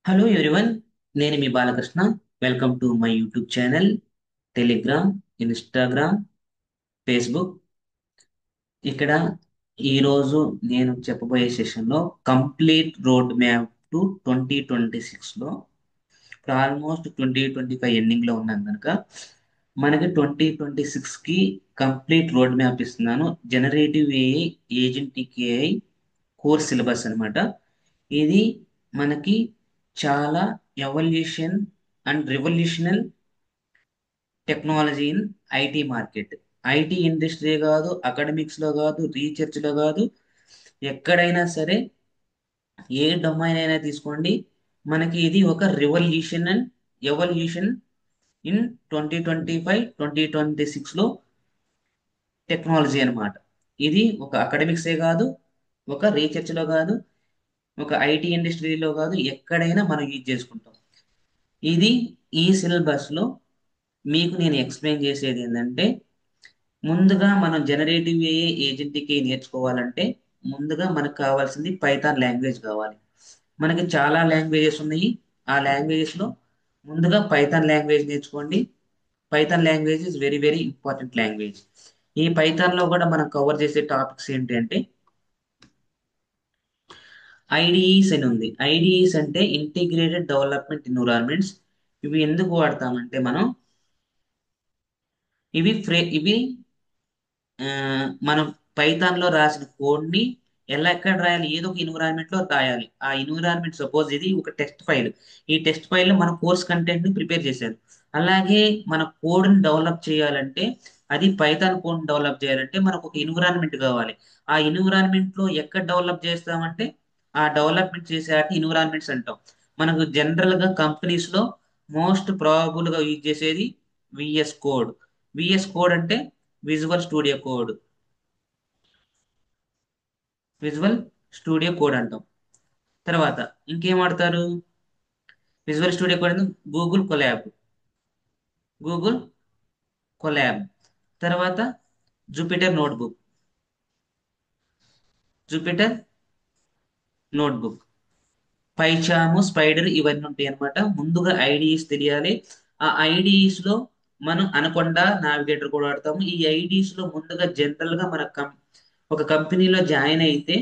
Hello everyone, నేను మీ Balakrishna. Welcome to my YouTube channel, Telegram, Instagram, Facebook. ఇక్కడ ఈరోజు నేను చెప్పబోయే సెషన్లో కంప్లీట్ రోడ్ మ్యాప్ టు 2026లో ఇప్పుడు ఆల్మోస్ట్ 2025 ఎండింగ్లో ఉన్నాను కనుక మనకి 2026కి కంప్లీట్ రోడ్ మ్యాప్ ఇస్తున్నాను. Generative AI, agentic AI course syllabus అన్నమాట. ఇది మనకి చాలా evolution and revolutional technology in IT market. IT industry కాదు, అకాడమిక్స్లో కాదు, రీసెర్చ్లో కాదు, ఎక్కడైనా సరే ఏ డొమైన్ అయినా తీసుకోండి, మనకి ఇది ఒక రెవల్యూషన్ అండ్ ఎవల్యూషన్ ఇన్ 2025-2026లో టెక్నాలజీ అన్నమాట. ఇది ఒక అకాడమిక్సే కాదు, ఒక రీసెర్చ్లో కాదు, ఒక ఐటీ ఇండస్ట్రీలో కాదు, ఎక్కడైనా మనం యూజ్ చేసుకుంటాం. ఇది ఈ సిలబస్లో మీకు నేను ఎక్స్ప్లెయిన్ చేసేది ఏంటంటే, ముందుగా మనం జనరేటివ్ ఏఐ, ఏజెంటిక్ ఏఐ నేర్చుకోవాలంటే ముందుగా మనకు కావాల్సింది పైథాన్ లాంగ్వేజ్ కావాలి. మనకి చాలా లాంగ్వేజెస్ ఉన్నాయి. ఆ లాంగ్వేజెస్లో ముందుగా పైథాన్ లాంగ్వేజ్ నేర్చుకోండి. Python language is very very important language. ఈ పైథాన్లో కూడా మనం కవర్ చేసే టాపిక్స్ ఏంటి అంటే ఐడిఈస్ అని ఉంది. ఐడిఈస్ అంటే ఇంటిగ్రేటెడ్ డెవలప్మెంట్ ఎన్విరాన్మెంట్స్. ఇవి ఎందుకు వాడతామంటే మనం ఇవి ఆ, మనం పైథాన్లో రాసిన కోడ్ని ఎక్కడ రాయాలి, ఏదో ఒక ఎన్విరాన్మెంట్లో రాయాలి. ఆ ఎన్విరాన్మెంట్ సపోజ్ ఇది ఒక టెక్స్ట్ ఫైల్. ఈ టెక్స్ట్ ఫైల్లో మన కోర్స్ కంటెంట్ని ప్రిపేర్ చేశారు. అలాగే మన కోడ్ని డెవలప్ చేయాలంటే, అది పైథాన్ కోడ్ డెవలప్ చేయాలంటే మనకు ఒక ఎన్విరాన్మెంట్ కావాలి. ఆ ఎన్విరాన్మెంట్లో ఎక్కడ డెవలప్ చేస్తామంటే ఆ డెవలప్మెంట్ చేసే వాటిని ఎన్విరాన్మెంట్స్ అంటాం. మనకు జనరల్గా కంపెనీస్లో మోస్ట్ ప్రాబబుల్గా యూజ్ చేసేది విఎస్ కోడ్. విఎస్ కోడ్ అంటే visual studio code. Visual studio code అంటాం. తర్వాత ఇంకేం వాడతారు? విజువల్ స్టూడియో కోడ్ అంటే గూగుల్ కొలాబ్. Google Colab. తర్వాత Jupyter notebook. Jupyter notebook. PyCharm, Spyder ఇవన్నీ ఉంటాయి అన్నమాట. ముందుగా ఐడిఈస్ తెలియాలి. ఆ ఐడిఈస్ లో మనం అనకొండ నావిగేటర్ కూడా వాడతాము. ఈ ఐడిఈస్ లో ముందుగా జనరల్ గా ఒక కంపెనీలో జాయిన్ అయితే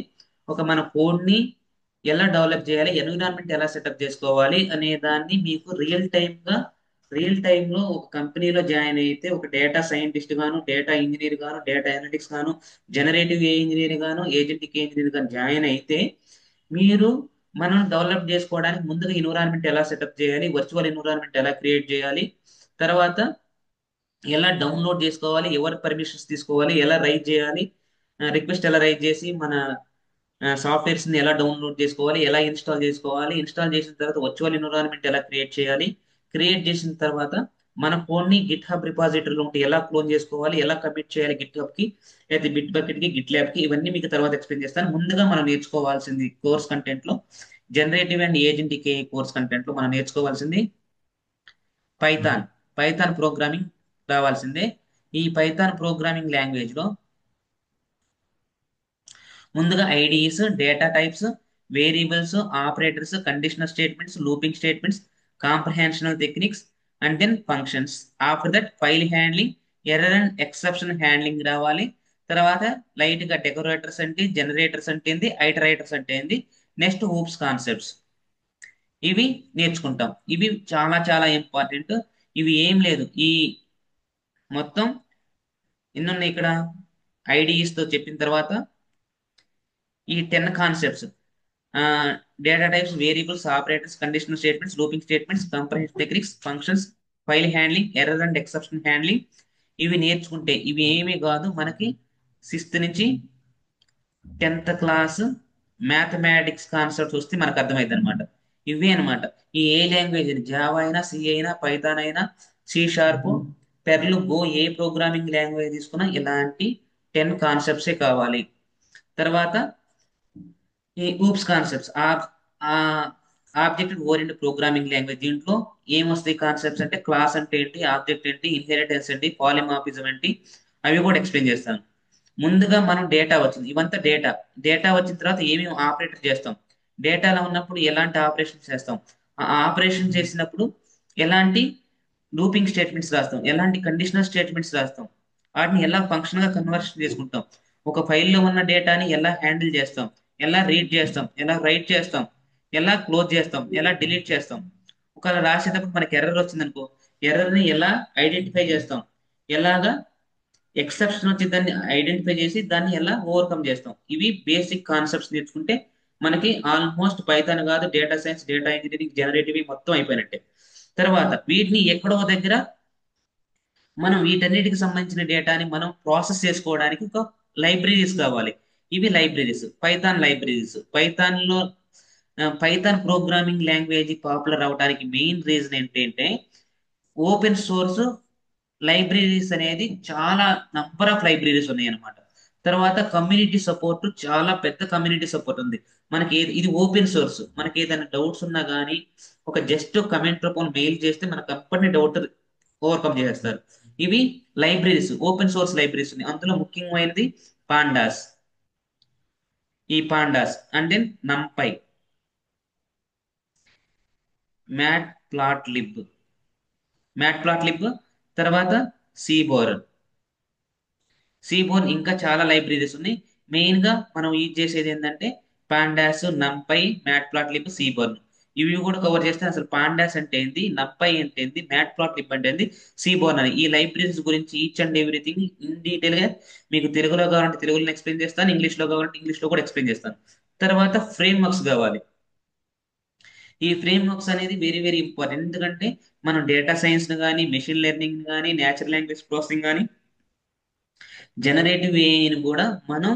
మన కోడ్ ని ఎలా డెవలప్ చేయాలి, ఎన్విరాన్మెంట్ ఎలా సెటప్ చేసుకోవాలి అనే దాన్ని మీకు రియల్ టైమ్ లో ఒక కంపెనీలో జాయిన్ అయితే ఒక డేటా సైంటిస్ట్ గాను, డేటా ఇంజనీర్ గాను, డేటా అనలిటిక్స్ గాను, జనరేటివ్ ఏ ఇంజనీర్ గాను, ఏజెంటిక్ ఇంజనీర్ గాను జాయిన్ అయితే మీరు మనం డెవలప్ చేసుకోవడానికి ముందుగా ఎన్విరాన్మెంట్ ఎలా సెటప్ చేయాలి, వర్చువల్ ఎన్విరాన్మెంట్ ఎలా క్రియేట్ చేయాలి, తర్వాత ఎలా డౌన్లోడ్ చేసుకోవాలి, ఎవరి పర్మిషన్స్ తీసుకోవాలి, ఎలా రైట్ చేయాలి, రిక్వెస్ట్ ఎలా రైట్ చేసి మన సాఫ్ట్వేర్స్ ని ఎలా డౌన్లోడ్ చేసుకోవాలి, ఎలా ఇన్స్టాల్ చేసుకోవాలి, ఇన్స్టాల్ చేసిన తర్వాత వర్చువల్ ఎన్విరాన్మెంట్ ఎలా క్రియేట్ చేయాలి, క్రియేట్ చేసిన తర్వాత మన కోడ్ ని గిట్ హబ్ రిపాజిటరీలో ఉంటే ఎలా క్లోన్ చేసుకోవాలి, ఎలా కమిట్ చేయాలి గిట్ హబ్ కి, అయితే బిట్ బకెట్ కి, గిట్ ల్యాబ్ కి, ఇవన్నీ మీకు తర్వాత ఎక్స్ప్లెయిన్ చేస్తాను. ముందుగా మనం నేర్చుకోవాల్సింది కోర్స్ కంటెంట్ లో, generative and agentic A course content లో మనం నేర్చుకోవాల్సింది పైథాన్. పైథాన్ ప్రోగ్రామింగ్ రావాల్సిందే. ఈ పైథాన్ ప్రోగ్రామింగ్ లాంగ్వేజ్ లో ముందుగా IDEs, data types, variables, operators, conditional statements, looping statements, comprehensional techniques and then functions. After that file handling, error and exception handling రావాలి. తర్వాత light గా డెకరేటర్స్ అంటే, జనరేటర్స్ అంటే ఏంది, ఐటరేటర్స్ అంటే ఏంది, నెక్స్ట్ హూప్స్ కాన్సెప్ట్స్. ఇవి నేర్చుకుంటాం. ఇవి చాలా చాలా ఇంపార్టెంట్. ఇవి ఏం లేదు, ఈ మొత్తం ఎన్నున్నాయి ఇక్కడ ఐడిఈస్ తో చెప్పిన తర్వాత ఈ 10 concepts: data types, variables, operators, conditional statements, looping statements, comprehension techniques, functions, file handling, error and exception handling. ఇవి నేర్చుకుంటే ఇవి ఏమీ కాదు, మనకి 6th నుంచి 10th క్లాస్ మ్యాథమెటిక్స్ కాన్సెప్ట్స్ వస్తే మనకు అర్థమైంది అనమాట. ఇవే అనమాట. ఈ ఏ లాంగ్వేజ్, జావా అయినా, సి అయినా, పైథాన్ అయినా, సి షార్ప్, పెర్ల్, గో, ఏ ప్రోగ్రామింగ్ లాంగ్వేజ్ తీసుకున్నా ఇలాంటి 10 కాన్సెప్ట్సే కావాలి. తర్వాత ఈ oops concepts, object oriented programming language. దీంట్లో ఏమొస్తాయి కాన్సెప్ట్స్ అంటే క్లాస్ అంటే ఏంటి, ఆబ్జెక్ట్ ఏంటి, ఇన్హెరిటెన్స్ ఏంటి, పాలిమార్ఫిజం ఏంటి, అవి కూడా ఎక్స్ప్లెయిన్ చేస్తాను. ముందుగా మనం డేటా వచ్చింది, ఇవంతా డేటా. డేటా వచ్చిన తర్వాత ఏమేమి ఆపరేటర్ చేస్తాం, డేటాలో ఉన్నప్పుడు ఎలాంటి ఆపరేషన్ చేస్తాం, ఆ ఆపరేషన్ చేసినప్పుడు ఎలాంటి లూపింగ్ స్టేట్మెంట్స్ రాస్తాం, ఎలాంటి కండిషనల్ స్టేట్మెంట్స్ రాస్తాం, వాటిని ఎలా ఫంక్షన్ గా కన్వర్షన్ చేసుకుంటాం, ఒక ఫైల్లో ఉన్న డేటాని ఎలా హ్యాండిల్ చేస్తాం, ఎలా రీడ్ చేస్తాం, ఎలా రైట్ చేస్తాం, ఎలా క్లోజ్ చేస్తాం, ఎలా డిలీట్ చేస్తాం, ఒకవేళ రాసేటప్పుడు మనకి ఎర్రర్ వచ్చిందనుకో, ఎర్రర్ ని ఎలా ఐడెంటిఫై చేస్తాం, ఎలాగా ఎక్సెప్షన్ వచ్చి దాన్ని ఐడెంటిఫై చేసి దాన్ని ఎలా ఓవర్కమ్ చేస్తాం. ఇవి బేసిక్ కాన్సెప్ట్స్ నేర్చుకుంటే మనకి ఆల్మోస్ట్ పైథాన్ కాదు, data science, data engineering, generative మొత్తం అయిపోయినట్టే. తర్వాత వీటిని ఎక్కడో దగ్గర మనం వీటన్నిటికి సంబంధించిన డేటాని మనం ప్రాసెస్ చేసుకోవడానికి ఒక లైబ్రరీస్ కావాలి. ఇవి libraries, Python libraries. Python programming language popular అవడానికి మెయిన్ రీజన్ ఏంటంటే ఓపెన్ సోర్స్ లైబ్రరీస్ అనేది చాలా నంబర్ ఆఫ్ లైబ్రరీస్ ఉన్నాయి అన్నమాట. తర్వాత కమ్యూనిటీ సపోర్ట్, చాలా పెద్ద కమ్యూనిటీ సపోర్ట్ ఉంది. ఇది ఓపెన్ సోర్స్, మనకి ఏదైనా డౌట్స్ ఉన్నా కానీ ఒక జస్ట్ కమెంట్ రూపంలో మెయిల్ చేస్తే మన కంపెనీ డౌట్ ఓవర్కమ్ చేసేస్తారు. ఇవి లైబ్రరీస్, ఓపెన్ సోర్స్ లైబ్రరీస్ ఉన్నాయి. అందులో ముఖ్యమైనది పాండాస్. ఈ pandas and then NumPy, matplotlib, తర్వాత సీబోరన్. సీబోర్న్ ఇంకా చాలా లైబ్రరీస్ ఉన్నాయి. మెయిన్ గా మనం యూజ్ చేసేది ఏంటంటే pandas, NumPy, matplotlib, seaborn. ఇవి కూడా కవర్ చేస్తే అసలు పాండాస్ అంటే ఏంది, నంపై అంటే ఏంది, మ్యాట్ ప్లాట్ లిబ్ అంటే ఏంది, సీబోర్న్ అని ఈ లైబ్రరీస్ గురించి each and everything in detail గా మీకు తెలుగులో కావాలంటే తెలుగులో ఎక్స్ప్లెయిన్ చేస్తాను, ఇంగ్లీష్ లో కావాలంటే ఇంగ్లీష్ లో కూడా ఎక్స్ప్లెయిన్ చేస్తాను. తర్వాత ఫ్రేమ్ వర్క్స్ కావాలి. ఈ ఫ్రేమ్ వర్క్స్ అనేది వెరీ వెరీ ఇంపార్టెంట్. ఎందుకంటే మనం డేటా సైన్స్ కానీ, మెషిన్ లెర్నింగ్ కానీ, నేచురల్ లాంగ్వేజ్ ప్రాసెసింగ్ కానీ, జనరేటివ్ ఏఐని కూడా మనం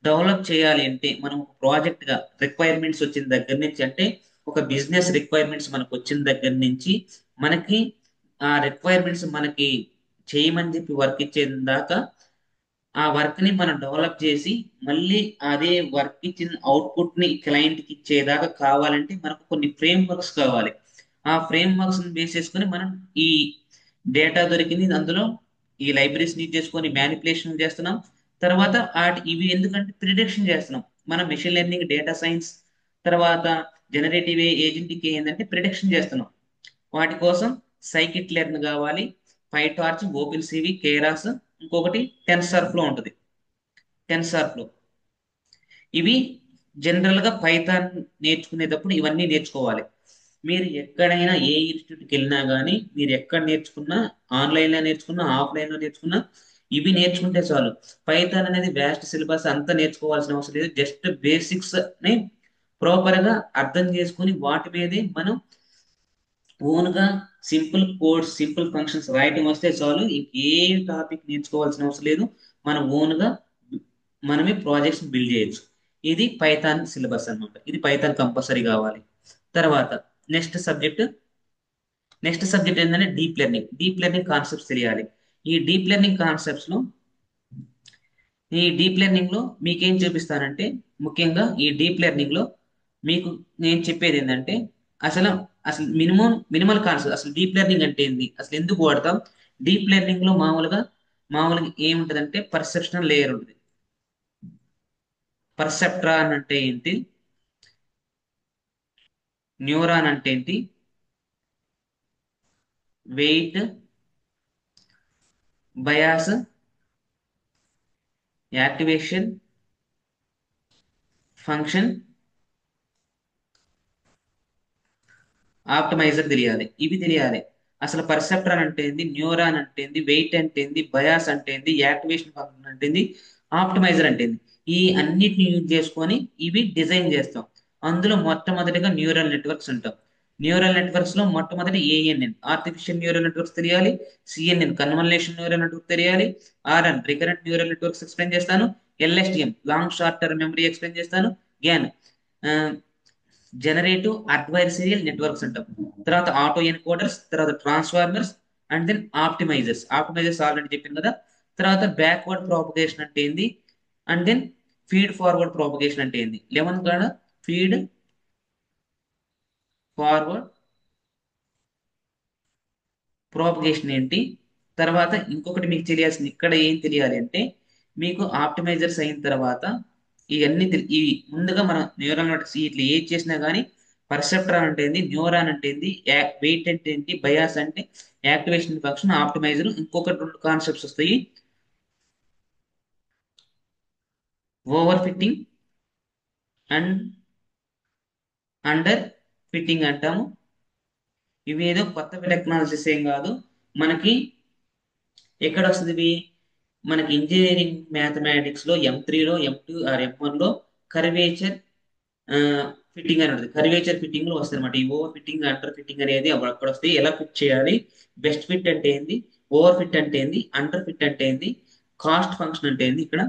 డెవలప్ చేయాలి అంటే మనం ఒక ప్రాజెక్ట్ గా రిక్వైర్మెంట్స్ వచ్చిన దగ్గర నుంచి, అంటే ఒక బిజినెస్ రిక్వైర్మెంట్స్ మనకు వచ్చిన దగ్గర నుంచి మనకి ఆ రిక్వైర్మెంట్స్ మనకి చేయమని చెప్పి వర్క్ ఇచ్చేది దాకా ఆ వర్క్ ని మనం డెవలప్ చేసి మళ్ళీ అదే వర్క్ ఇచ్చిన అవుట్పుట్ ని క్లయింట్ కి ఇచ్చేదాకా కావాలంటే మనకు కొన్ని ఫ్రేమ్ వర్క్స్ కావాలి. ఆ ఫ్రేమ్ వర్క్స్ ని బేస్ చేసుకొని మనం ఈ డేటా దొరికింది అందులో ఈ లైబ్రరీస్ యూజ్ చేసుకొని మ్యానిపులేషన్ చేస్తున్నాం. తర్వాత ఇవి ఎందుకంటే ప్రిడిక్షన్ చేస్తున్నాం. మనం మెషిన్ లెర్నింగ్, డేటా సైన్స్, తర్వాత జనరేటివ్ ఏజెంట్కి ఏంటంటే ప్రిడిక్షన్ చేస్తున్నాం. వాటి కోసం సైకిట్ లెర్న్ కావాలి, పైటార్చ్, ఓపెన్ సివి, కేరాస్, ఇంకొకటి టెన్సర్ ఫ్లో ఉంటుంది. టెన్సర్ ఫ్లో ఇవి జనరల్ గా పైథాన్ నేర్చుకునేటప్పుడు ఇవన్నీ నేర్చుకోవాలి. మీరు ఎక్కడైనా ఏ ఇన్స్టిట్యూట్కి వెళ్ళినా కానీ, మీరు ఎక్కడ నేర్చుకున్నా, ఆన్లైన్ లో నేర్చుకున్నా, ఆఫ్లైన్ లో నేర్చుకున్నా, ఇవి నేర్చుకుంటే చాలు. పైథాన్ అనేది వ్యాస్ట్ సిలబస్ అంతా నేర్చుకోవాల్సిన అవసరం లేదు. జస్ట్ బేసిక్స్ ని ప్రాపర్ గా అర్థం చేసుకుని వాటి మీదే మనం ఓన్ గా సింపుల్ కోడ్స్, సింపుల్ ఫంక్షన్స్ రాయటం వస్తే చాలు. ఇంకే టాపిక్ నేర్చుకోవాల్సిన అవసరం లేదు. మనం ఓన్ గా మనమే ప్రాజెక్ట్స్ బిల్డ్ చేయొచ్చు. ఇది పైథాన్ సిలబస్ అన్నమాట. ఇది పైథాన్ కంపల్సరీ కావాలి. తర్వాత నెక్స్ట్ సబ్జెక్ట్ నెక్స్ట్ సబ్జెక్ట్ ఏంటంటే deep learning. Deep learning concepts తెలియాలి. ఈ డీప్ లెర్నింగ్ కాన్సెప్ట్స్ లో ఈ డీప్ లెర్నింగ్ లో మీకేం చూపిస్తానంటే, ముఖ్యంగా ఈ డీప్ లెర్నింగ్ లో మీకు నేను చెప్పేది ఏంటంటే అసలు అసలు మినిమల్ కాన్సెప్ట్, అసలు డీప్ లెర్నింగ్ అంటే ఏంది, అసలు ఎందుకు వాడతాం. డీప్ లెర్నింగ్ లో మామూలుగా ఏముంటదంటే పర్సెప్షనల్ లేయర్ ఉంటుంది. పర్సెప్ట్రాన్ అంటే ఏంటి, న్యూరాన్ అంటే ఏంటి, వెయిట్, బయాస్, యాక్టివేషన్, ఫంక్షన్, ఆప్టమైజర్ తెలియాలి. ఇవి తెలియాలి. అసలు పర్సెప్ట్రాన్ అంటే ఏంది, న్యూరాన్ అంటే ఏంది, వెయిట్ అంటే ఏంది, బయాస్ అంటే ఏంది, యాక్టివేషన్ ఫంక్షన్ అంటే ఏంది, ఆప్టమైజర్ అంటే ఏంది. ఈ అన్నిటిని యూజ్ చేసుకొని ఇవి డిజైన్ చేస్తాం. అందులో మొట్టమొదటిగా న్యూరల్ నెట్వర్క్స్ ఉంటాం. న్యూరల్ నెట్వర్క్స్ లో మొట్టమొదటి ఏఎన్ఎన్, ఆర్టిఫిషియల్ న్యూరల్ నెట్వర్క్స్ తెలియాలి. సిఎన్ఎన్, కన్వల్యూషన్ న్యూరల్ నెట్వర్క్ తెలియాలి. RN, recurrent neural networks explain చేస్తాను. LSTM, long short term memory explain చేస్తాను. గ్యాన్, జనరేటివ్ అడ్వైసరియల్ నెట్వర్క్స్ అంటాం. తర్వాత ఆటో ఎన్కోడర్స్, తర్వాత transformers, and then optimisers. Optimisers already చెప్పింది కదా. తర్వాత బ్యాక్వర్డ్ ప్రాపగేషన్ అంటే ఏంది, and then feed forward propagation అంటే ఏంది. 11 కాడ ఫీడ్ ఫార్వర్డ్ ప్రాపగేషన్ ఏంటి. తర్వాత ఇంకొకటి మీకు తెలియాల్సింది ఇక్కడ ఏం తెలియాలి అంటే, మీకు ఆప్టిమైజర్స్ అయిన తర్వాత ఇవన్నీ ఈ ముందుగా మనం న్యూరల్ నెట్వర్క్స్ ఇట్లా ఏది చేసినా కానీ పర్సెప్ట్రాన్ అంటే ఏంది, న్యూరాన్ అంటే ఏంది, వెయిట్ అంటే ఏంటి, బయాస్ అంటే యాక్టివేషన్ ఫంక్షన్, ఆప్టిమైజర్. ఇంకొక రెండు కాన్సెప్ట్స్ వస్తాయి. Over fitting and under fitting అంటాము. ఇవి ఏదో కొత్త టెక్నాలజీస్ ఏం కాదు. మనకి ఎక్కడ వస్తుంది ఇవి? మనకి ఇంజనీరింగ్ మ్యాథమెటిక్స్ లో M3లో, M2 ఆర్ M1 లో కర్వేచర్ ఫిట్టింగ్ అని ఉంటుంది. కర్వేచర్ ఫిట్టింగ్ లో వస్తుంది అనమాట. ఈ ఓవర్ ఫిట్టింగ్, అండర్ ఫిట్టింగ్ అనేది అక్కడ వస్తాయి. ఎలా ఫిట్ చేయాలి, బెస్ట్ ఫిట్ అంటే ఏంది, ఓవర్ ఫిట్ అంటే ఏంది, అండర్ ఫిట్ అంటే ఏంది, కాస్ట్ ఫంక్షన్ అంటే ఏంది. ఇక్కడ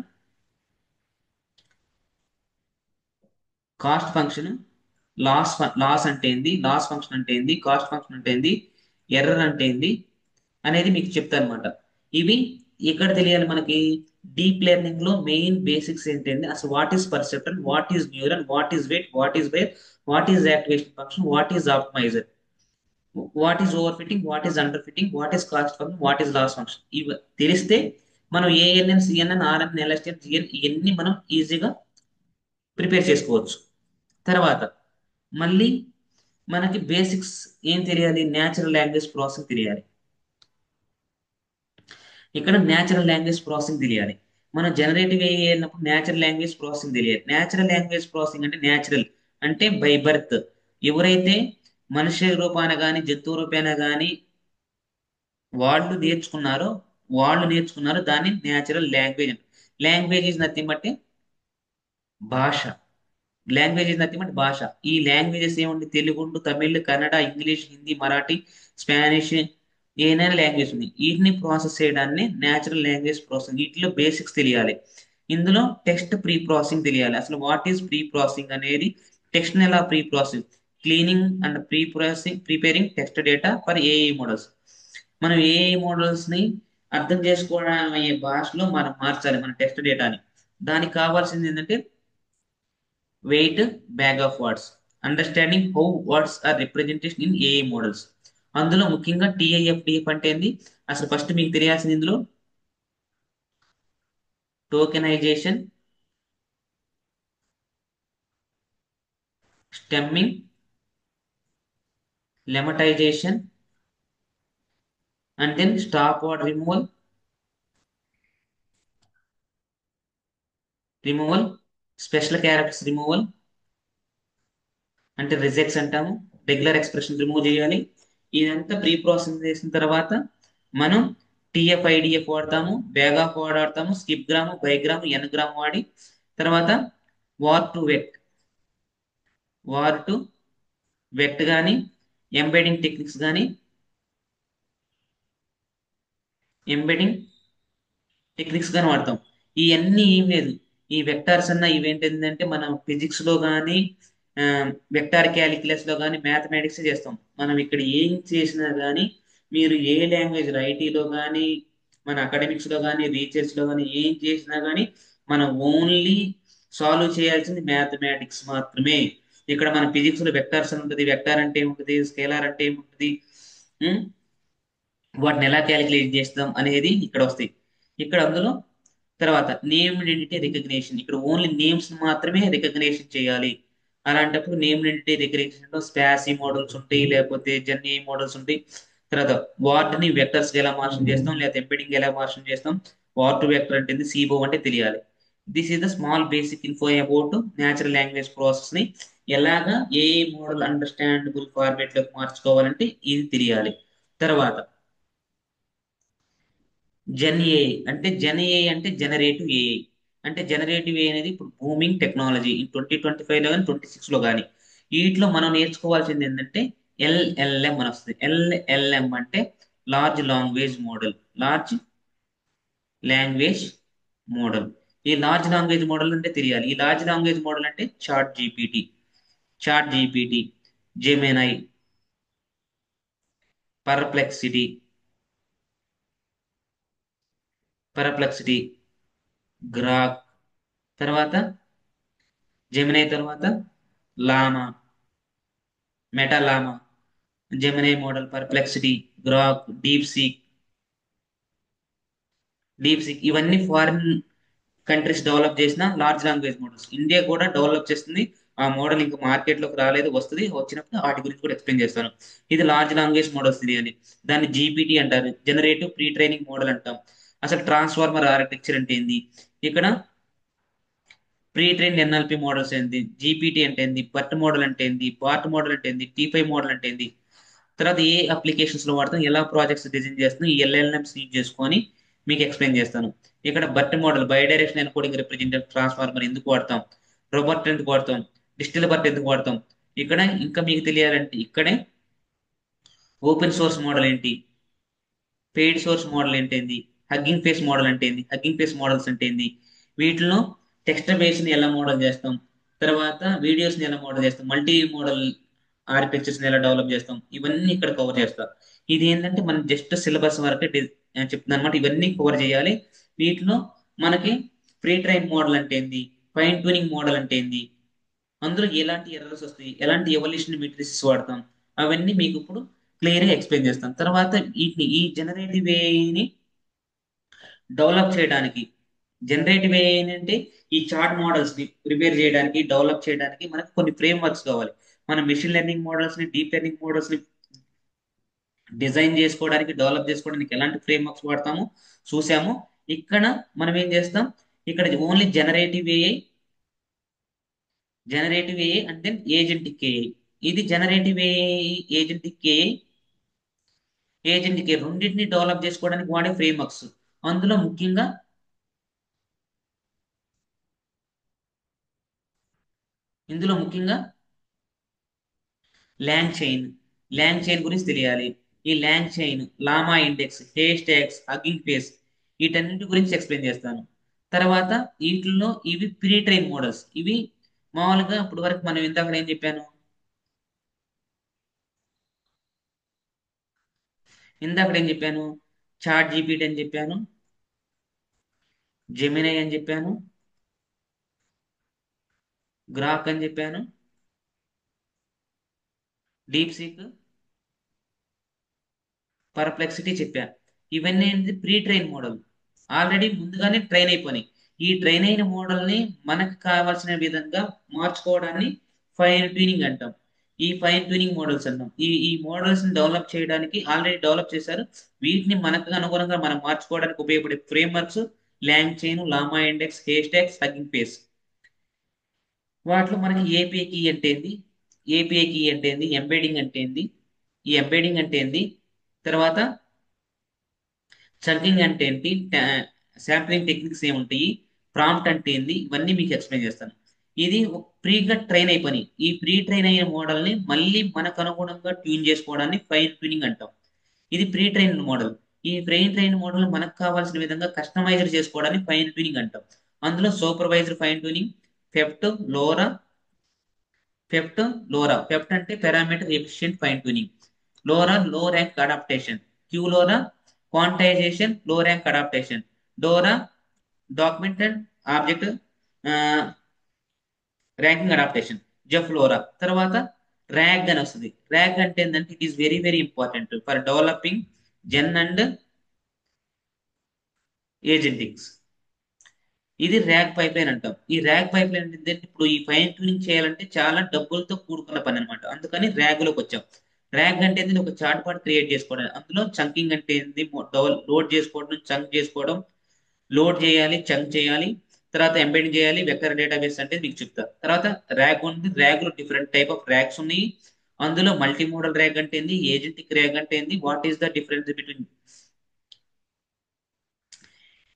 కాస్ట్ ఫంక్షన్, లాస్ అంటే ఏంది, లాస్ ఫంక్షన్ అంటే ఏంది, కాస్ట్ ఫంక్షన్ అంటే ఏంది, ఎర్రర్ అంటే ఏంది అనేది మీకు చెప్తా అనమాట. ఇవి ఎక్కడ తెలియాలి మనకి? డీప్ లెర్నింగ్ లో మెయిన్ బేసిక్స్ ఏంటంటే అసలు what is perception, what is neural, what is weight, what is where, what is activation function, what is optimizer, what is overfitting, what is underfitting, what is cost function, what is loss function. ఇవి తెలిస్తే మనం ANN, CNN, RN, LSTN, GN ఇవన్నీ మనం ఈజీగా prepare చేసుకోవచ్చు. తర్వాత మళ్ళీ మనకి బేసిక్స్ ఏం తెలియాలి? న్యాచురల్ లాంగ్వేజ్ ప్రాసెసింగ్ తెలియాలి. ఇక్కడ న్యాచురల్ లాంగ్వేజ్ ప్రాసెసింగ్ తెలియాలి. మనం జనరేటివ్ ఏఐ అయినప్పుడు న్యాచురల్ లాంగ్వేజ్ ప్రాసెసింగ్ తెలియాలి. న్యాచురల్ లాంగ్వేజ్ ప్రాసెసింగ్ అంటే న్యాచురల్ అంటే బై బర్త్. ఎవరైతే మనుష్య రూపాన కానీ జంతువు రూపాన కానీ వాళ్ళు నేర్చుకున్నారో దాన్ని natural language. Language is nothing but భాష. లాంగ్వేజ్ ఇస్ నథింగ్ బట్ భాష. ఈ లాంగ్వేజెస్ ఏముంది? తెలుగు, తమిళ్, కన్నడ, ఇంగ్లీష్, హిందీ, మరాఠీ, స్పానిష్, ఏదైనా లాంగ్వేజ్ ఉంది. వీటిని ప్రాసెస్ చేయడాన్ని న్యాచురల్ లాంగ్వేజ్ ప్రాసెసింగ్. వీటిలో బేసిక్స్ తెలియాలి. ఇందులో టెక్స్ట్ ప్రీ ప్రాసెసింగ్ తెలియాలి. అసలు వాట్ ఈస్ ప్రీ ప్రాసెసింగ్ అనేది, టెక్స్ట్ ఎలా pre processing, cleaning and pre processing, preparing text data for AI models. మనం ఏఐ మోడల్స్ ని అర్థం చేసుకోవడం అయ్యే భాషలో మనం మార్చాలి మన టెక్స్ట్ డేటాని. దానికి కావాల్సింది ఏంటంటే weight, bag of words, understanding how words are representation in AI models. అందులో ముఖ్యంగా టిఐఎఫ్డిఎఫ్ అంటే ఏంది? అసలు ఫస్ట్ మీకు తెలియాల్సింది ఇందులో tokenisation, stemming, lemmatisation, and then stop word removal, special characters removal అంటే రిజెక్ట్స్ అంటాము. రెగ్యులర్ ఎక్స్ప్రెషన్ రిమూవ్ చేయాలి. ఇదంతా ప్రీ ప్రాసెసింగ్ చేసిన తర్వాత మనం టిఎఫ్ఐడిఎఫ్ వాడతాము, బ్యాగ్ ఆఫ్ వర్డ్ వాడతాము, skip gram, bigram, N gram వాడి తర్వాత word to vec, word to vec కానీ, ఎంబెడింగ్ టెక్నిక్స్ కానీ, ఎంబెడింగ్ టెక్నిక్స్ గాని వాడతాం. ఇవన్నీ ఏం లేదు. ఈ వెక్టార్స్ అన్న ఇవేంటంటే మనం ఫిజిక్స్ లో కానీ, వెక్టార్ క్యాలిక్యులస్ లో కానీ, మ్యాథమెటిక్స్ చేస్తాం. మనం ఇక్కడ ఏం చేసినా కానీ, మీరు ఏ లాంగ్వేజ్ ఐటీలో కానీ, మన అకాడమిక్స్ లో కానీ, రీసెర్చ్ లో కానీ ఏం చేసినా కానీ మనం ఓన్లీ సాల్వ్ చేయాల్సింది మ్యాథమెటిక్స్ మాత్రమే. ఇక్కడ మన ఫిజిక్స్ లో వెక్టార్స్ అని ఉంటుంది, వెక్టార్ అంటే ఏముంటుంది, స్కేలార్ అంటే ఏముంటుంది, వాటిని ఎలా క్యాలిక్యులేట్ చేస్తాం అనేది ఇక్కడ వస్తాయి. ఇక్కడ అందులో తర్వాత నేమ్డ్ ఎంటిటీ రికగ్నిషన్, ఇక్కడ ఓన్లీ నేమ్స్ మాత్రమే రికగ్నిషన్ చేయాలి. అలాంటప్పుడు నేమ్డ్ ఎంటిటీ రికగ్నిషన్ లో స్పాసి మోడల్స్ ఉంటాయి, లేకపోతే జెన్ఏ మోడల్స్ ఉంటాయి. తర్వాత వాటిని వెక్టర్స్ ఎలా మార్చం చేస్తాం, లేకపోతే ఎంబెడింగ్ ఎలా మార్చం చేస్తాం, వార్ టు వెక్టర్ అంటే సిబో అంటే తెలియాలి. This is the small basic info about natural language process ని ఎలాగా ఏ మోడల్ అండర్స్టాండబుల్ ఫార్మేట్ లోకి మార్చుకోవాలంటే ఇది తెలియాలి. తర్వాత జెన్ ఏఐ అంటే జనరేటివ్ ఏఐ. అంటే జనరేటివ్ ఏఐ అనేది ఇప్పుడు బూమింగ్ టెక్నాలజీ 2025 లో కానీ 26 లో కానీ. వీటిలో మనం నేర్చుకోవాల్సింది ఏంటంటే ఎల్ఎల్ఎం అని వస్తుంది. ఎల్ఎల్ఎం అంటే large language model. Large language model. ఈ లార్జ్ లాంగ్వేజ్ మోడల్ అంటే తెలియాలి. ఈ లార్జ్ లాంగ్వేజ్ మోడల్ అంటే ChatGPT, Gemini, Perplexity Perplexity Grok, తర్వాత జెమినై, తర్వాత Llama, Meta Llama, Gemini model, Perplexity, Grok, DeepSeek ఇవన్నీ ఫారిన్ కంట్రీస్ డెవలప్ చేసిన large language models. India కూడా డెవలప్ చేస్తుంది. ఆ మోడల్ ఇంకా మార్కెట్లోకి రాలేదు, వస్తుంది, వచ్చినప్పుడు వాటి గురించి కూడా ఎక్స్ప్లెయిన్ చేస్తాను. ఇది లార్జ్ లాంగ్వేజ్ మోడల్స్ ఇది అని, దాన్ని జీపీటీ అంటారు, జనరేటివ్ ప్రీ ట్రైనింగ్ మోడల్ అంటాం. అసలు ట్రాన్స్ఫార్మర్ ఆర్కిటెక్చర్ అంటే ఏంది, ఇక్కడ ప్రీ ట్రైన్ ఎన్ఎల్పి మోడల్స్ ఏంది, జీపీటీ అంటే ఏంది, బర్ట్ మోడల్ అంటే ఏంది, బార్ట్ మోడల్ అంటే ఏంది, టీ5 మోడల్ అంటే ఏంది, తర్వాత ఏ అప్లికేషన్స్ లో వాడతాం, ఎలా ప్రాజెక్ట్స్ డిజైన్ చేస్తాం, ఈ ఎల్ఎల్ఎంస్ యూజ్ చేసుకొని మీకు ఎక్స్ప్లెయిన్ చేస్తాను. ఇక్కడ BERT model bi direction encoding representative transformer ఎందుకు వాడతాం, రోబోట్ ఎందుకు వాడతాం, డిజిటల్ బర్ట్ ఎందుకు వాడతాం, ఇక్కడ ఇంకా మీకు తెలియాలంటే ఇక్కడే ఓపెన్ సోర్స్ మోడల్ ఏంటి, పెయిడ్ సోర్స్ మోడల్ ఏంటి, హగ్గింగ్ ఫేస్ మోడల్ అంటే ఏంది, హగ్గింగ్ ఫేస్ మోడల్స్ అంటే ఏంది, వీటిలో టెక్స్ట్ బేస్ ని ఎలా మోడల్ చేస్తాం, తర్వాత వీడియోస్ ని ఎలా మోడల్ చేస్తాం, మల్టీ మోడల్ ఆర్కిటెక్చర్స్ ని ఎలా డెవలప్ చేస్తాం, ఇవన్నీ ఇక్కడ కవర్ చేస్తాం. ఇది ఏంటంటే మనం జస్ట్ సిలబస్ వరకే చెప్తుంది అనమాట, ఇవన్నీ కవర్ చేయాలి. వీటిలో మనకి ప్రీ ట్రైన్ మోడల్ అంటే ఏంది, ఫైన్ ట్యూనింగ్ మోడల్ అంటే ఏంది, అందులో ఎలాంటి ఎర్రర్స్ వస్తాయి, ఎలాంటి ఎవల్యూషన్ మెట్రిక్స్ వాడతాం, అవన్నీ మీకు ఇప్పుడు క్లియర్ గా ఎక్స్ప్లెయిన్ చేస్తాం. తర్వాత వీటిని ఈ జనరేటివ్ ఏని డెవలప్ చేయడానికి, జనరేటివ్ ఏ అంటే ఈ చార్ట్ మోడల్స్ ని ప్రిపేర్ చేయడానికి, డెవలప్ చేయడానికి మనకు కొన్ని ఫ్రేమ్ వర్క్స్ కావాలి. మన మెషిన్ లెర్నింగ్ మోడల్స్ ని, డీప్ లెర్నింగ్ మోడల్స్ ని డిజైన్ చేసుకోవడానికి, డెవలప్ చేసుకోవడానికి ఎలాంటి ఫ్రేమ్ వర్క్స్ వాడతామో చూసాము. ఇక్కడ మనం ఏం చేస్తాం, ఇక్కడ only generative AI and then agentic AI. ఇది జనరేటివ్ ఏఐ, ఏజెంటిక్ ఏఐ రెండింటిని డెవలప్ చేసుకోవడానికి వాడే ఫ్రేమ్ వర్క్స్. అందులో ముఖ్యంగా ఇందులో ముఖ్యంగా ల్యాంగ్ చైన్, ల్యాంగ్ చైన్ గురించి తెలియాలి. ఈ LangChain, LlamaIndex, Haystack, Hugging Face, వీటన్నిటి గురించి ఎక్స్ప్లెయిన్ చేస్తాను. తర్వాత వీటిల్లో ఇవి ప్రీ ట్రైన్ మోడల్స్. ఇవి మామూలుగా ఇప్పుడు వరకు మనం ఇందాక ఏం చెప్పాను, ఇందాక ఏం చెప్పాను, చాట్ జీపీటీ అని చెప్పాను, జెమినై అని చెప్పాను, గ్రాక్ అని చెప్పాను, డీప్ సీక్, పర్ప్లెక్సిటీ చెప్పాను. ఇవన్నీ ఏంటి, ప్రీ ట్రైన్ మోడల్, ఆల్రెడీ ముందుగానే ట్రైన్ అయిపోయినాయి. ఈ ట్రైన్ అయిన మోడల్ ని మనకు కావాల్సిన విధంగా మార్చుకోవడాన్ని ఫైన్ ట్యూనింగ్ అంటాం. ఈ ఫైన్ ట్యూనింగ్ మోడల్స్ అంటాం. ఈ మోడల్స్ ని డెవలప్ చేయడానికి ఆల్రెడీ డెవలప్ చేశారు. వీటిని మనకు అనుగుణంగా మనం మార్చుకోవడానికి ఉపయోగపడే frameworks LangChain, LlamaIndex, Haystack, Hugging Face. వాటిలో మనకి ఏపీఐ కీ అంటే ఏంది, ఏపీఐ కీ అంటే ఏంది, ఎంబెడింగ్ అంటే ఏంది, ఈ ఎంబెడింగ్ అంటే ఏంది, తర్వాత చంకింగ్ అంటే ఏంటి, శాంప్లింగ్ టెక్నిక్స్ ఏముంటాయి, ప్రాంప్ట్ అంటే ఏంది, ఇవన్నీ మీకు ఎక్స్ప్లెయిన్ చేస్తాను. ఇది ప్రీగా ట్రైన్ అయిపోయి, ఈ ప్రీ ట్రైన్ అయిన మోడల్ ని మళ్ళీ మనకు అనుగుణంగా ట్యూన్ చేసుకోవడాన్ని ఫైన్ ట్యూనింగ్ అంటాం. ఇది ప్రీ ట్రైన్ మోడల్. ఈ ట్రైన్ మోడల్ మనకు కావాల్సిన విధంగా కస్టమైజర్ చేసుకోవడాన్ని ఫైన్ ట్యూనింగ్ అంటాం. అందులో supervisor fine tuning, PEFT, LoRA, PEFT, LoRA. PEFT అంటే parameter efficient fine tuning, LoRA low rank adaptation, QLoRA quantisation low rank adaptation, DoRA document and object ranking adaptation, జెఫ్లోరా. తర్వాత RAG అని వస్తుంది. RAG అంటే ఏంటంటే it is very very important for developing gen and agentics. ఇది RAG pipe line అంటాం. ఈ rag pipe line ఏంటంటే ఇప్పుడు ఈ ఫైన్ ట్యూనింగ్ చేయాలంటే చాలా డబ్బులతో కూడుకున్న పని అనమాట. అందుకని ర్యాగ్ లోకి వచ్చాం. ర్యాగ్ అంటే ఏంది, ఒక చార్ట్ పాట్ క్రియేట్ చేసుకోవడం. అందులో చంకింగ్ అంటే ఏంది, లోడ్ చేసుకోవడం, చంక్ చేసుకోవడం, లోడ్ చేయాలి, చంక్ చేయాలి, తర్వాత ఎంబెడ్ చేయాలి, వెక్టర్ డేటాబేస్ అంటే మీకు చెప్తా. తర్వాత ర్యాగ్ ఉంది, ర్యాగ్ లో డిఫరెంట్ టైప్ ఆఫ్ ర్యాగ్స్ ఉన్నాయి. అందులో మల్టీ మోడల్ ర్యాగ్ అంటే ఏంది, ఏజెంటిక్ ర్యాగ్ అంటే ఏంది, what is the difference between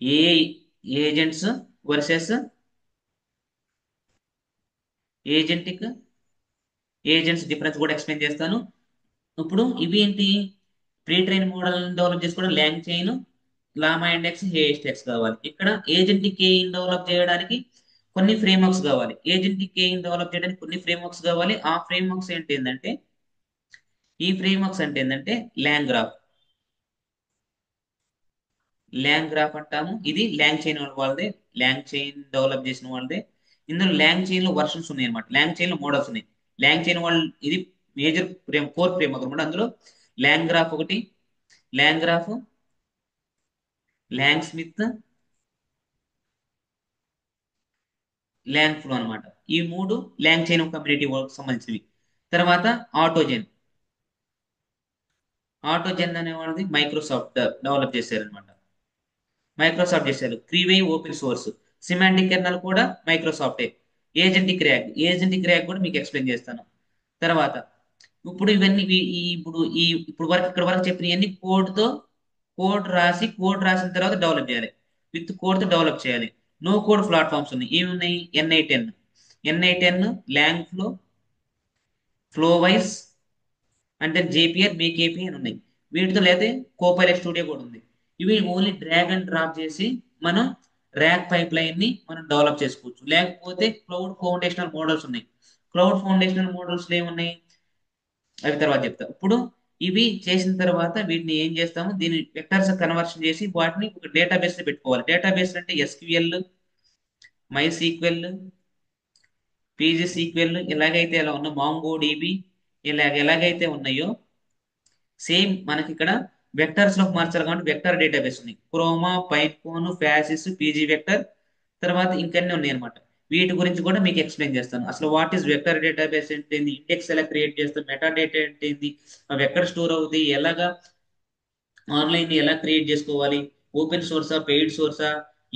A agents versus agentic, agents difference కూడా ఎక్స్ప్లెయిన్ చేస్తాను. ఇప్పుడు ఇవి ఏంటి, ప్రీ ట్రైన్ మోడల్ డెవలప్ చేసుకోవడం ల్యాంగ్ చైన్, లామా ఇండెక్స్, హేస్టెక్స్ కావాలి. ఇక్కడ ఏజెంటిక్ కేయిన్ డెవలప్ చేయడానికి కొన్ని ఫ్రేమ్ వర్క్స్ కావాలి. ఏజెంటిక్ కేయిన్ డెవలప్ చేయడానికి కొన్ని ఫ్రేమ్ వర్క్స్ కావాలి. ఆ ఫ్రేమ్ వర్క్స్ ఏంటంటే, ఈ ఫ్రేమ్ వర్క్స్ అంటే ఏంటంటే ల్యాంగ్ గ్రాఫ్, ల్యాంగ్ గ్రాఫ్ అంటాము. ఇది ల్యాంగ్ చైన్ వాళ్ళదే, ల్యాంగ్ చైన్ డెవలప్ చేసిన వాళ్ళదే. ఇందులో ల్యాంగ్ చైన్ లో వర్షన్స్ ఉన్నాయి అనమాట, ల్యాంగ్ చైన్ లో మోడల్స్ ఉన్నాయి. ల్యాంగ్ చైన్ వాళ్ళు ఇది major frame, core frame work అనమాట. అందులో ల్యాంగ్ గ్రాఫ్ ఒకటి, long graph, long Smith, long flow అనమాట. ఈ మూడు లాంగ్ చైన్ కమ్యూనిటీ సంబంధించినవి. తర్వాత ఆటోజెన్. ఆటోజెన్ అనేవాళ్ళది మైక్రోసాఫ్ట్ డెవలప్ చేశారనమాట. మైక్రోసాఫ్ట్ చేశారు. క్రీవే ఓపెన్ సోర్స్. సిమాంటిక్ కెర్నల్ కూడా మైక్రోసాఫ్టే. ఏజెంటిక్ ర్యాగ్ కూడా మీకు ఎక్స్ప్లెయిన్ చేస్తాను. తర్వాత ఇప్పుడు ఇవన్నీ ఇప్పుడు వరకు ఇక్కడ వరకు చెప్పిన ఇవన్నీ కోడ్ రాసిన తర్వాత డెవలప్ చేయాలి. విత్ కోడ్ తో డెవలప్ చేయాలి. నో కోడ్ ప్లాట్ఫామ్స్ ఉన్నాయి. ఏమి ఉన్నాయి? ఎన్ఐ10 ల్యాంగ్ ఫ్లో, ఫ్లోవైస్, అంటే జేపీఆర్, బీకేపీ అని ఉన్నాయి. వీటితో లేదా కోపైలట్ స్టూడియో కూడా ఉంది. ఇవి ఓన్లీ డ్రాగ్ అండ్ డ్రాప్ చేసి మనం ర్యాక్ పైప్ లైన్ ని మనం డెవలప్ చేసుకోవచ్చు. లేకపోతే క్లౌడ్ ఫౌండేషనల్ మోడల్స్ ఉన్నాయి. క్లౌడ్ ఫౌండేషనల్ మోడల్స్ ఏమున్నాయి అవి తర్వాత చెప్తా. ఇప్పుడు ఇవి చేసిన తర్వాత వీటిని ఏం చేస్తాము, దీన్ని వెక్టర్స్ కన్వర్షన్ చేసి వాటిని ఒక డేటాబేస్ లో పెట్టుకోవాలి. డేటాబేస్ అంటే SQL, my sequel, PG sequel ఎలాగైతే ఎలా ఉన్నా, మాంగో డిబి ఎలాగైతే ఉన్నాయో సేమ్ మనకి ఇక్కడ వెక్టర్స్ లోకి మార్చాలి కాబట్టి వెక్టర్ డేటాబేస్ ఉన్నాయి. క్రోమా, పైథాన్, ఫ్యాసిస్, పీజీ వెక్టర్, తర్వాత ఇంకన్నీ ఉన్నాయి అనమాట. వీటి గురించి కూడా మీకు ఎక్స్ప్లెయిన్ చేస్తాను. అసలు వాట్ ఈస్ వెక్టర్ డేటాబేస్ అంటే ఏంది, ఇండెక్స్ ఎలా క్రియేట్ చేస్తాం, మెటా డేటా అంటే ఏంది, అవి ఎక్కడ స్టోర్ అవుతాయి, ఎలాగా ఆన్లైన్ ఎలా క్రియేట్ చేసుకోవాలి, ఓపెన్ సోర్సా పెయిడ్ సోర్సా,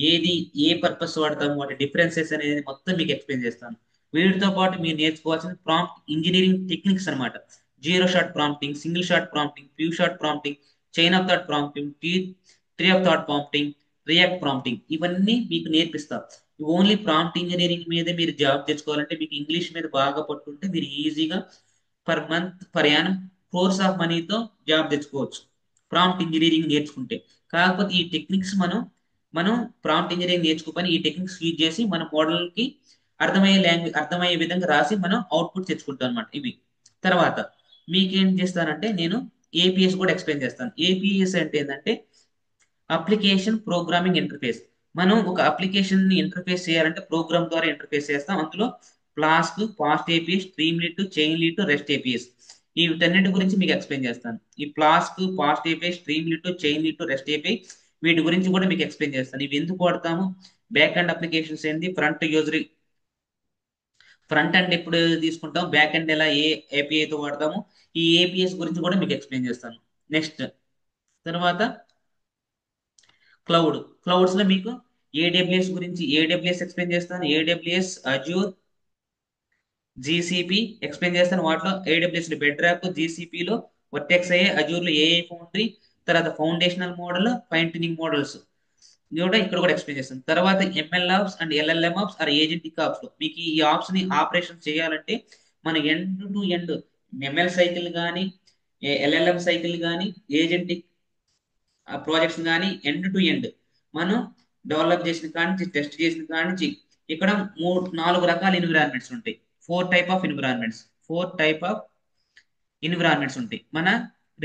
ఏది ఏ పర్పస్ వాడతాము, వాటి డిఫరెన్సెస్ అనేది మొత్తం మీకు ఎక్స్ప్లెయిన్ చేస్తాను. వీటితో పాటు మీరు నేర్చుకోవాల్సిన ప్రాంప్ట్ ఇంజనీరింగ్ టెక్నిక్స్ అనమాట. Zero shot prompting, single shot prompting, few shot prompting, chain of thought prompting, tree of thought prompting, react prompting, ఇవన్నీ మీకు నేర్పిస్తా. ఓన్లీ ప్రాంప్ట్ ఇంజనీరింగ్ మీదే మీరు జాబ్ తెచ్చుకోవాలంటే, మీకు ఇంగ్లీష్ మీద బాగా పట్టుంటే మీరు ఈజీగా per month per annum crores of మనీతో జాబ్ తెచ్చుకోవచ్చు ప్రాంప్ట్ ఇంజనీరింగ్ నేర్చుకుంటే. కాకపోతే ఈ టెక్నిక్స్ మనం ప్రాంప్ట్ ఇంజనీరింగ్ నేర్చుకోని ఈ టెక్నిక్స్ యూజ్ చేసి మన మోడల్ కి అర్థమయ్యే విధంగా రాసి మనం అవుట్పుట్ తెచ్చుకుంటాం అనమాట ఇవి. తర్వాత మీకేం చేస్తానంటే నేను ఏపీఎస్ కూడా ఎక్స్ప్లెయిన్ చేస్తాను. ఏపీఎస్ అంటే ఏంటంటే అప్లికేషన్ ప్రోగ్రామింగ్ ఇంటర్ఫేస్. మనం ఒక అప్లికేషన్ ని ఇంటర్ఫేస్ చేయాలంటే ప్రోగ్రామ్ ద్వారా ఇంటర్ఫేస్ చేస్తాం. అందులో flask, fast APS, stream lead, chain lead, rest APS, ఈ వీటన్నిటి గురించి మీకు ఎక్స్ప్లెయిన్ చేస్తాను. ఈ flask, fast API, stream lead, chain lead, rest API, వీటి గురించి కూడా మీకు ఎక్స్ప్లెయిన్ చేస్తాను. ఇవి ఎందుకు వాడతాము, బ్యాక్ అండ్ అప్లికేషన్స్ ఏంటి, ఫ్రంట్ ఎండ్ ఎప్పుడు తీసుకుంటాం, బ్యాక్ ఎండ్ ఎలా ఏ ఏపీఐతో వాడతాము, ఈ ఏపీఎస్ గురించి కూడా మీకు ఎక్స్ప్లెయిన్ చేస్తాను. నెక్స్ట్ తర్వాత క్లౌడ్స్ లో మీకు ఏడబ్ల్యూఎస్ గురించి ఏడబ్ల్యూఎస్ ఎక్స్ప్లెయిన్ చేస్తాను. ఏడబ్ల్యూఎస్, అజూర్, జీసీపీ ఎక్స్ప్లెయిన్ చేస్తాను. వాటిలో ఏడబ్ల్యూఎస్ లో బెడ్ ర్యాప్, జీసీపీలో వర్టెక్స్ అయ్యే, అజూర్ లో ఏఐ ఫౌండరీ, తర్వాత foundational model, fine tuning models ఇది కూడా ఇక్కడ కూడా ఎక్స్ప్లెయిన్ చేస్తాను. తర్వాత ML ops and LLM ops or agentic ops లో మీకు ఈ ఆప్స్ ని ఆపరేషన్ చేయాలంటే మన end to end ML cycle కానీ, ఎల్ఎల్ఎం సైకిల్ కానీ, ఏజెంటిక్ ప్రాజెక్ట్స్ కానీ ఎండ్ టు ఎండ్ మనం డెవలప్ చేసిన కానీ టెస్ట్ చేసిన కానీ ఇక్కడ నాలుగు రకాల ఎన్విరాన్మెంట్స్ ఉంటాయి. ఫోర్ టైప్ ఆఫ్ ఎన్విరాన్మెంట్స్ ఉంటాయి మన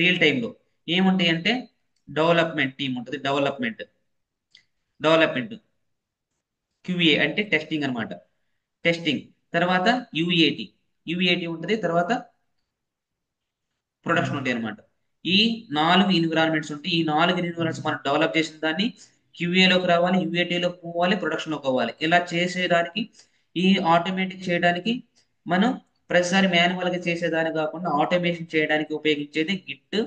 రియల్ టైంలో. ఏముంటాయి అంటే డెవలప్మెంట్ టీమ్ ఉంటుంది, డెవలప్మెంట్ క్యూఏ అంటే టెస్టింగ్ అనమాట, టెస్టింగ్. తర్వాత యుఏటి యుఏటి ఉంటుంది. తర్వాత ప్రొడక్షన్ ఉంటాయి అనమాట. ఈ నాలుగు ఎన్విరాన్మెంట్స్ ఉంటాయి. ఈ నాలుగు ఎన్విరాన్మెంట్స్ మనం డెవలప్ చేసిన దాన్ని క్యూఏలోకి రావాలి, యుఏటీలోకి పోవాలి, ప్రొడక్షన్లోకి పోవాలి. ఇలా చేసేదానికి ఈ ఆటోమేటిక్ చేయడానికి మనం ప్రతిసారి మాన్యువల్ గా చేసేదాన్ని కాకుండా ఆటోమేషన్ చేయడానికి ఉపయోగించేది Git,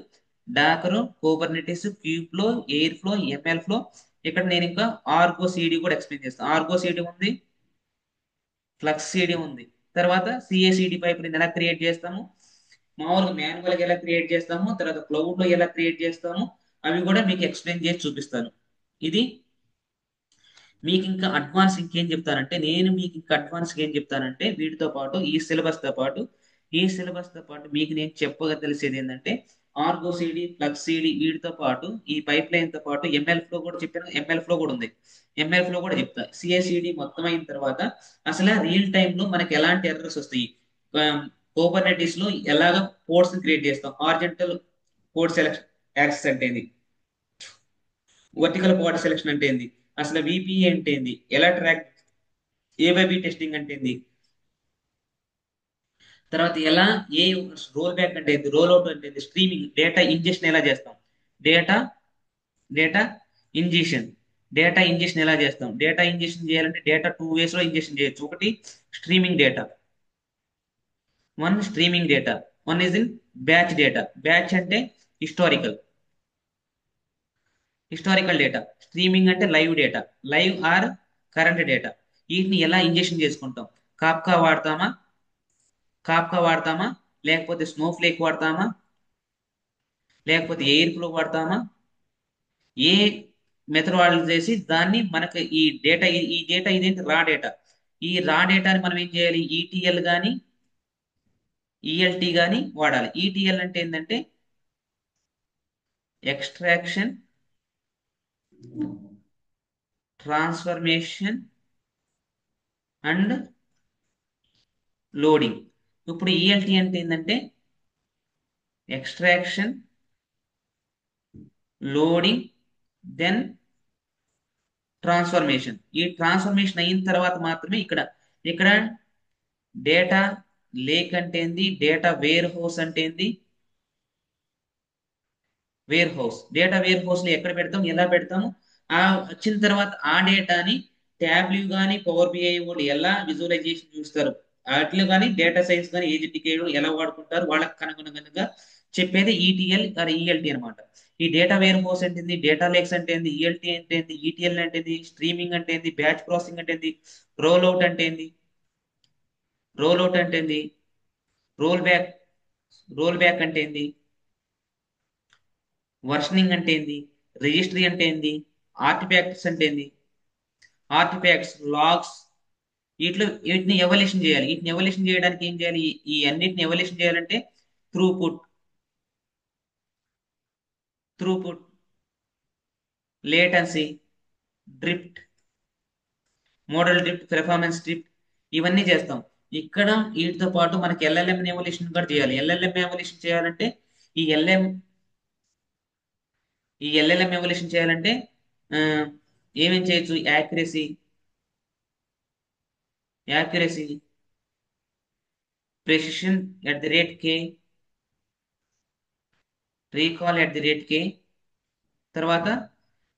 Docker, Kubernetes, Kubeflow, Airflow, MLflow. ఇక్కడ నేను ఇంకా ఆర్గో సిడి కూడా ఎక్స్ప్లెయిన్ చేస్తాను. ఆర్గో సిడి ఉంది, ఫ్లక్స్ సిడి ఉంది. తర్వాత సిఏసిడి పైప్ ఎలా క్రియేట్ చేస్తాము, మామూలుగా మాన్యువల్ గా ఎలా క్రియేట్ చేస్తాము, తర్వాత క్లౌడ్ లో ఎలా క్రియేట్ చేస్తాము, అవి కూడా మీకు ఎక్స్ప్లెయిన్ చేసి చూపిస్తాను. ఇది మీకు ఇంకా అడ్వాన్స్ ఇంకేం చెప్తానంటే, నేను మీకు ఇంకా అడ్వాన్స్ ఏం చెప్తానంటే వీటితో పాటు ఈ సిలబస్ తో పాటు మీకు నేను చెప్పగా తెలిసేది ఏంటంటే ఆర్గో సిడి, ప్లగ్ సిడి, వీటితో పాటు ఈ పైప్ లైన్ తో పాటు ఎంఎల్ ఫ్లో కూడా చెప్పాను. ఎంఎల్ ఫ్లో కూడా ఉంది, ఎంఎల్ ఫ్లో కూడా చెప్తా. సిఐసిడి మొత్తం అయిన తర్వాత అసలు రియల్ టైమ్ లో మనకి ఎలాంటి ఎర్రర్స్ వస్తాయి, కోబర్నెటిస్ లో ఎలాగ పోర్ట్స్ క్రియేట్ చేస్తాం, హార్జెంటల్ పోర్ట్ సెలెక్షన్ యాక్సెస్ అంటే ఏంది, వర్టికల్ పోర్ట్ సెలెక్షన్ అంటే ఏంది, అసలు విపిఏ అంటే ఏంది, ఎలా track, A by B testing అంటే ఏంది, తర్వాత ఎలా ఏ రోల్ బ్యాక్ అంటే ఏంది, రోల్ అవుట్ అంటే ఏంది, స్ట్రీమింగ్ డేటా ఇంజెక్షన్ ఎలా చేస్తాం, data data injection, data injection ఎలా చేస్తాం? డేటా ఇంజెక్షన్ చేయాలంటే డేటా టూ వేస్ లో ఇంజెక్షన్ చేయొచ్చు. ఒకటి streaming data, one streaming data, one is in batch data. Batch అంటే హిస్టారికల్, హిస్టారికల్ డేటా. స్ట్రీమింగ్ అంటే live data, live are current data. వీటిని ఎలా ఇంజెక్షన్ చేసుకుంటాం? కాప్కా వాడతామా? కాప్కా వాడతామా, లేకపోతే స్నోఫ్లేక్ వాడతామా, లేకపోతే ఎయిర్ ఫ్లో వాడతామా? ఏ మెథడ్ చేసి దాన్ని మనకు ఈ డేటా, ఈ డేటా ఇదేంటి రా డేటా. ఈ రా డేటాని మనం ఏం చేయాలి? ఈటీఎల్ కానీ ఈఎల్టీ కానీ వాడాలి. ఈటీఎల్ అంటే ఏంటంటే ఎక్స్ట్రాక్షన్, ట్రాన్స్ఫర్మేషన్ అండ్ లోడింగ్. ఇప్పుడు ఈఎల్టీ అంటే ఏంటంటే ఎక్స్ట్రాక్షన్, లోడింగ్, దెన్ ట్రాన్స్ఫర్మేషన్. ఈ ట్రాన్స్ఫర్మేషన్ అయిన తర్వాత మాత్రమే ఇక్కడ ఇక్కడ డేటా లేక్ అంటే ఏంది, డేటా వేర్ హౌస్ అంటే ఏంది. Warehouse, data warehouse లో ఎక్కడ పెడతాం, ఎలా పెడతాము? ఆ వచ్చిన తర్వాత ఆ డేటాని ట్యాబ్లు కానీ పవర్ బిఐ వాళ్ళు ఎలా విజువలైజేషన్ చూస్తారు, అట్లు కానీ డేటా సైన్స్ కానీ ఏజెంట్ ఎలా వాడుకుంటారు, వాళ్ళకి అనుగుణంగా చెప్పేది ఈటీఎల్ ఆర్ ఈఎల్టీ అనమాట. ఈ డేటా వేర్ హౌస్ అంటే ఏంది, డేటా లేక్స్ అంటే ఏంది, ఈఎల్టీ అంటే ఏంది, ఈటీఎల్ అంటే ఏంది, స్ట్రీమింగ్ అంటే ఏంది, బ్యాచ్ ప్రాసెసింగ్ అంటే ఏంది, రోల్ అవుట్ అంటే ఏంది, రోల్ అవుట్ అంటే ఏంది, రోల్ బ్యాక్, రోల్ బ్యాక్ అంటే ఏంది, వర్షనింగ్ అంటే ఏంది, రిజిస్ట్రీ అంటే ఏంది, ఆర్టిఫాక్ట్స్ అంటే ఏంది, ఆర్టిఫాక్ట్స్, లాగ్స్. వీటిని ఎవల్యూషన్ చేయాలి. వీటిని ఎవల్యూషన్ చేయడానికి ఏం చేయాలి? ఈ అన్నిటిని ఎవల్యూషన్ చేయాలంటే throughput, throughput, latency, drift, model drift, performance drift, ఇవన్నీ చేస్తాం. ఇక్కడ వీటితో పాటు మనకి ఎల్ఎల్ఎం ఎవల్యూషన్ కూడా చేయాలి. ఎల్ఎల్ఎం ఎవల్యూషన్ చేయాలంటే ఈ ఎల్ఎం ఈ ఎల్ఎల్ఎం ఎవల్యూషన్ చేయాలంటే ఆ, ఏమేం చేయొచ్చు? Accuracy, accuracy, precision at the rate K, recall at the rate K. తర్వాత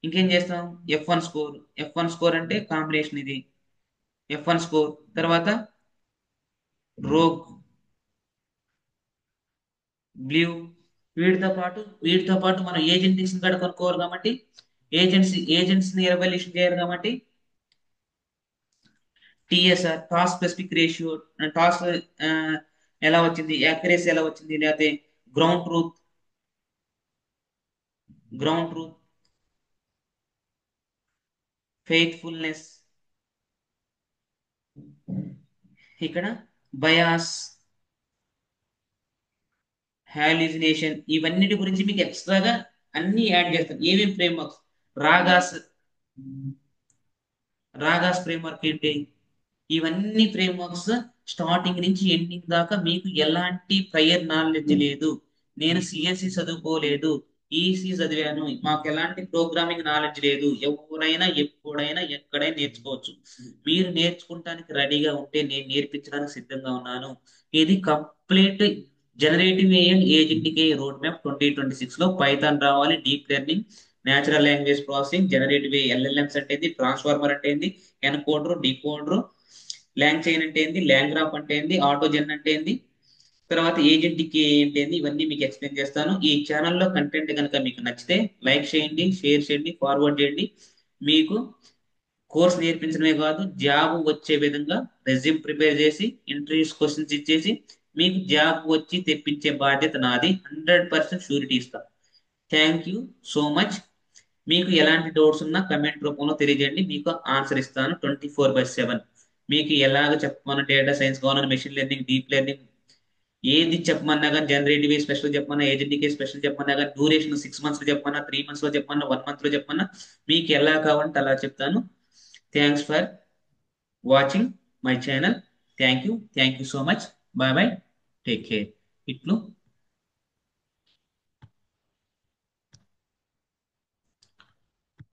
ఇంకేం చేస్తాం? F one score. ఎఫ్1 స్కోర్ అంటే కాంబినేషన్ ఇది, ఎఫ్1 స్కోర్. తర్వాత రోగ్, బ్లూ. వీటితో పాటు మనం ఏజెంట్స్ కూడా కొనుక్కోవాలి కాబట్టి ఏజెంట్స్ ని ఎవల్యూషన్ చేయాలి కాబట్టి TSR, task specific ratio, task ఎలా వచ్చింది, యాక్యురసీ ఎలా వచ్చింది, లేకపోతే ground truth, ground truth, faithfulness, ఇక్కడ బయాస్, హాలిజినేషన్. ఇవన్నిటి గురించి మీకు ఎక్స్ట్రాగా అన్ని యాడ్ చేస్తాను. ఏమేమి ఫ్రేమ్వర్క్స్? రాగాస్, రాగాస్ ఫ్రేమ్వర్క్ ఏంటి? ఇవన్నీ ఫ్రేమ్వర్క్స్ స్టార్టింగ్ నుంచి ఎండింగ్ దాకా మీకు ఎలాంటి ప్రయర్ నాలెడ్జ్ లేదు. నేను సిఎస్సి చదువుకోలేదు, ఈసీ చదివాను, మాకు ఎలాంటి ప్రోగ్రామింగ్ నాలెడ్జ్ లేదు. ఎవరైనా ఎప్పుడైనా ఎక్కడైనా నేర్చుకోవచ్చు. మీరు నేర్చుకుంటానికి రెడీగా ఉంటే నేను నేర్పించడానికి సిద్ధంగా ఉన్నాను. ఇది complete generative AI and agentic road map 2026 లో పైథాన్ రావాలి, deep learning, natural language processing, generative LLMs అంటే ఏంది, ట్రాన్స్ఫార్మర్ అంటే ఏంది, ఎన్కోడర్, డీకోడర్, ల్యాంగ్ చైన్ అంటే ఏంది, ల్యాంగ్ గ్రాఫ్ అంటే ఏంది, ఆటోజెన్ అంటే ఏంది, తర్వాత ఏజెంట్కి ఏంటి ఏంది, ఇవన్నీ మీకు ఎక్స్ప్లెయిన్ చేస్తాను. ఈ ఛానల్లో కంటెంట్ కనుక మీకు నచ్చితే లైక్ చేయండి, షేర్ చేయండి, ఫార్వర్డ్ చేయండి. మీకు కోర్స్ నేర్పించడమే కాదు, జాబ్ వచ్చే విధంగా రెజ్యూమ్ ప్రిపేర్ చేసి ఇంటర్వ్యూస్ క్వశ్చన్స్ ఇచ్చేసి మీకు జాబ్ వచ్చి తెప్పించే బాధ్యత నాది. 100% షూరిటీ ఇస్తా. Thank you so much. మీకు ఎలాంటి డౌట్స్ ఉన్నా కమెంట్ రూపంలో తెలియజేయండి, మీకు ఆన్సర్ ఇస్తాను 24/7. మీకు ఎలాగ చెప్పమన్నా, డేటా సైన్స్ కావాలన్నా, మెషిన్ లెర్నింగ్, డీప్ లెర్నింగ్, ఏది చెప్పమన్నా కానీ, జనరేటివ్ స్పెషల్ చెప్పమన్నా, ఏజెంటిక్ స్పెషల్ చెప్పమన్నా కానీ, డ్యూరేషన్ 6 మంత్స్ లో చెప్పమన్నా, 3 మంత్స్ లో చెప్పమన్నా, 1 మంత్ లో చెప్పమన్నా, మీకు ఎలా కావాలంటే అలా చెప్తాను. Thanks for watching my channel. Thank you so much. Bye bye, take care. ఇట్లు